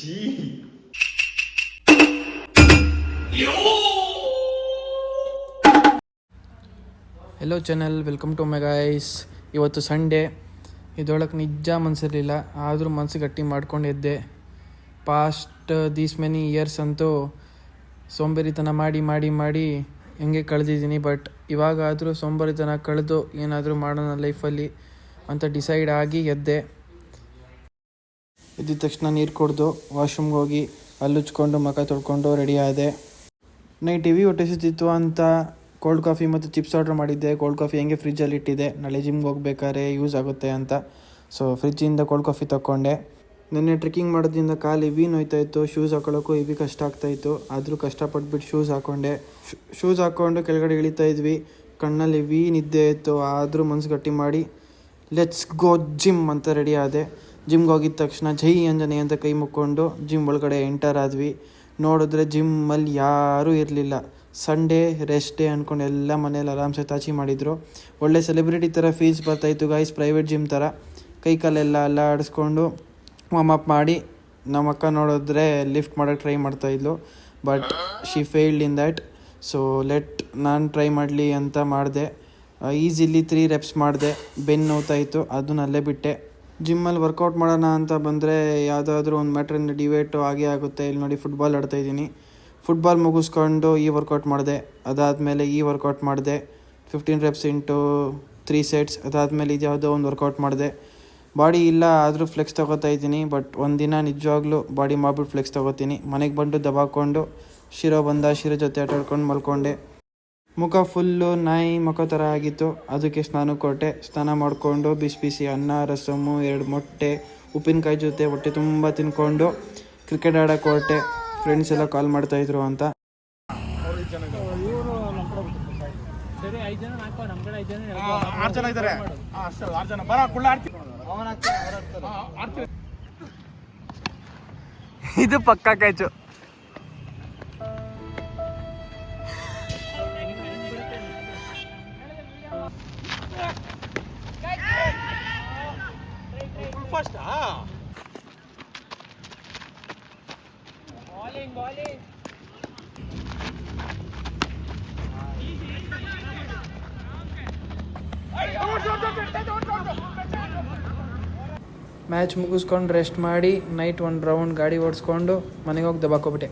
Hello channel, welcome to my guys. ಇವತ್ತು Sunday. ಇದೊಳಗೆ ನಿಜ ಮನಸ್ಸಿರಲಿಲ್ಲ, ಆದರೂ ಮನಸ್ಸು ಗಟ್ಟಿ ಮಾಡ್ಕೊಂಡು ಎದ್ದೆ. ಪಾಸ್ಟ್ ದೀಸ್ ಮೆನಿ ಇಯರ್ಸ್ ಅಂತೂ ಸೋಂಬೇರಿತನ ಮಾಡಿ ಮಾಡಿ ಮಾಡಿ ಹೆಂಗೆ ಕಳೆದಿದ್ದೀನಿ. ಬಟ್ ಇವಾಗಾದರೂ ಸೋಂಬೇರಿತನ ಕಳೆದು ಏನಾದರೂ ಮಾಡೋಣ ಲೈಫಲ್ಲಿ ಅಂತ ಡಿಸೈಡ್ ಆಗಿ ಎದ್ದೆ. ಎದ್ದಿದ ತಕ್ಷಣ ನೀರು ಕುಡಿದು ವಾಶ್ರೂಮ್ಗೆ ಹೋಗಿ ಹಲ್ಲುಚ್ಕೊಂಡು ಮುಖ ತೊಳ್ಕೊಂಡು ರೆಡಿ ಆದೆ. ನೈಟ್ ಟಿವಿ ಹೊಟ್ಟೆಸಿತ್ತು ಅಂತ ಕೋಲ್ಡ್ ಕಾಫಿ ಮತ್ತು ಚಿಪ್ಸ್ ಆರ್ಡ್ರ್ ಮಾಡಿದ್ದೆ. ಕೋಲ್ಡ್ ಕಾಫಿ ಹೆಂಗೆ ಫ್ರಿಜ್ಜಲ್ಲಿ ಇಟ್ಟಿದ್ದೆ, ನಾಳೆ ಜಿಮ್ಗೆ ಹೋಗ್ಬೇಕಾದ್ರೆ ಯೂಸ್ ಆಗುತ್ತೆ ಅಂತ. ಸೊ ಫ್ರಿಜ್ಜಿಂದ ಕೋಲ್ಡ್ ಕಾಫಿ ತೊಗೊಂಡೆ. ನೆನ್ನೆ ಟ್ರೆಕ್ಕಿಂಗ್ ಮಾಡೋದ್ರಿಂದ ಕಾಲು ಹೆವಿ ನೋಯ್ತಾಯಿತ್ತು, ಶೂಸ್ ಹಾಕೊಳ್ಳೋಕ್ಕೂ ಹೆವಿ ಕಷ್ಟ ಆಗ್ತಾಯಿತ್ತು. ಆದರೂ ಕಷ್ಟಪಟ್ಬಿಟ್ಟು ಶೂಸ್ ಹಾಕ್ಕೊಂಡು ಕೆಳಗಡೆ ಇಳಿತಾ ಇದ್ವಿ. ಕಣ್ಣಲ್ಲಿ ಹೆವಿ ನಿದ್ದೆ ಇತ್ತು, ಆದರೂ ಮನಸ್ಸು ಗಟ್ಟಿ ಮಾಡಿ ಲೆಟ್ಸ್ ಗೋ ಜಿಮ್ ಅಂತ ರೆಡಿ ಆದೆ. ಜಿಮ್ಗೆ ಹೋಗಿದ ತಕ್ಷಣ ಜೈ ಅಂಜನೆ ಅಂತ ಕೈ ಮುಕ್ಕೊಂಡು ಜಿಮ್ ಒಳಗಡೆ ಎಂಟರ್ ಆದ್ವಿ. ನೋಡಿದ್ರೆ ಜಿಮ್ಮಲ್ಲಿ ಯಾರೂ ಇರಲಿಲ್ಲ. ಸಂಡೇ ರೆಸ್ಟ್ ಡೇ ಅಂದ್ಕೊಂಡು ಎಲ್ಲ ಮನೇಲಿ ಆರಾಮ್ಸೆ ತಾಚಿ ಮಾಡಿದರು. ಒಳ್ಳೆ ಸೆಲೆಬ್ರಿಟಿ ಥರ ಫೀಲ್ಸ್ ಬರ್ತಾಯಿತ್ತು ಗೈಸ್, ಪ್ರೈವೇಟ್ ಜಿಮ್ ಥರ. ಕೈ ಕಾಲೆಲ್ಲ ಆಡಿಸ್ಕೊಂಡು ವಾರ್ಮಪ್ ಮಾಡಿ ನಮ್ಮ ಅಕ್ಕ ನೋಡಿದ್ರೆ ಲಿಫ್ಟ್ ಮಾಡೋಕ್ಕೆ ಟ್ರೈ ಮಾಡ್ತಾಯಿದ್ಲು. But she failed in that. So ನಾನು ಟ್ರೈ ಮಾಡಲಿ ಅಂತ ಮಾಡಿದೆ. ಈಸಿಲಿ 3 reps ಮಾಡಿದೆ. ಬೆನ್ನು ನೋವ್ತಾಯಿತ್ತು, ಅದನ್ನ ಅಲ್ಲೇ ಬಿಟ್ಟೆ. ಜಿಮ್ಮಲ್ಲಿ ವರ್ಕೌಟ್ ಮಾಡೋಣ ಅಂತ ಬಂದರೆ ಯಾವುದಾದ್ರೂ ಒಂದು ಮ್ಯಾಟ್ರಿಂದ ಡಿವೇಟು ಆಗೇ ಆಗುತ್ತೆ. ಇಲ್ಲಿ ನೋಡಿ, ಫುಟ್ಬಾಲ್ ಆಡ್ತಾಯಿದ್ದೀನಿ. ಫುಟ್ಬಾಲ್ ಮುಗಿಸ್ಕೊಂಡು ಈ ವರ್ಕೌಟ್ ಮಾಡಿದೆ. ಅದಾದಮೇಲೆ ಈ ವರ್ಕೌಟ್ ಮಾಡಿದೆ, 15 reps ಇಂಟು 3 sets. ಅದಾದಮೇಲೆ ಇದು ಯಾವುದೋ ಒಂದು ವರ್ಕೌಟ್ ಮಾಡಿದೆ. ಬಾಡಿ ಇಲ್ಲ ಆದರೂ ಫ್ಲೆಕ್ಸ್ ತೊಗೋತಾ ಇದ್ದೀನಿ. ಬಟ್ ಒಂದಿನ ನಿಜವಾಗ್ಲೂ ಬಾಡಿ ಮಾಡಿಬಿಟ್ಟು ಫ್ಲೆಕ್ಸ್ ತೊಗೋತೀನಿ. ಮನೆಗೆ ಬಂದು ದಬಾಕೊಂಡು ಶಿರೋ ಜೊತೆ ಆಟಾಡ್ಕೊಂಡು ಮಲ್ಕೊಂಡೆ. ಮುಖ ಫುಲ್ಲು ನಾಯಿ ಮುಖ ಥರ ಆಗಿತ್ತು. ಅದಕ್ಕೆ ಸ್ನಾನ ಕೊಟ್ಟೆ. ಸ್ನಾನ ಮಾಡಿಕೊಂಡು ಬಿಸಿ ಅನ್ನ, ರಸಮ್ಮು, 2 ಮೊಟ್ಟೆ, ಉಪ್ಪಿನಕಾಯಿ ಜೊತೆ ಹೊಟ್ಟೆ ತುಂಬ ತಿನ್ಕೊಂಡು ಕ್ರಿಕೆಟ್ ಆಡೋಕ್ಕೆ ಹೊರಟೆ. ಫ್ರೆಂಡ್ಸ್ ಎಲ್ಲ ಕಾಲ್ ಮಾಡ್ತಾಯಿದ್ರು ಅಂತ. ಇದು ಪಕ್ಕಾ ಕ್ಯಾಚು. ಫಸ್ಟ್ bowling ಮ್ಯಾಚ್ ಮುಗಿಸ್ಕೊಂಡು ರೆಸ್ಟ್ ಮಾಡಿ ನೈಟ್ 1 ರೌಂಡ್ ಗಾಡಿ ಓಡಿಸ್ಕೊಂಡು ಮನೆಗೆ ಹೋಗಿ ದಬಾಕೋಬಿಟ್ಟೆ.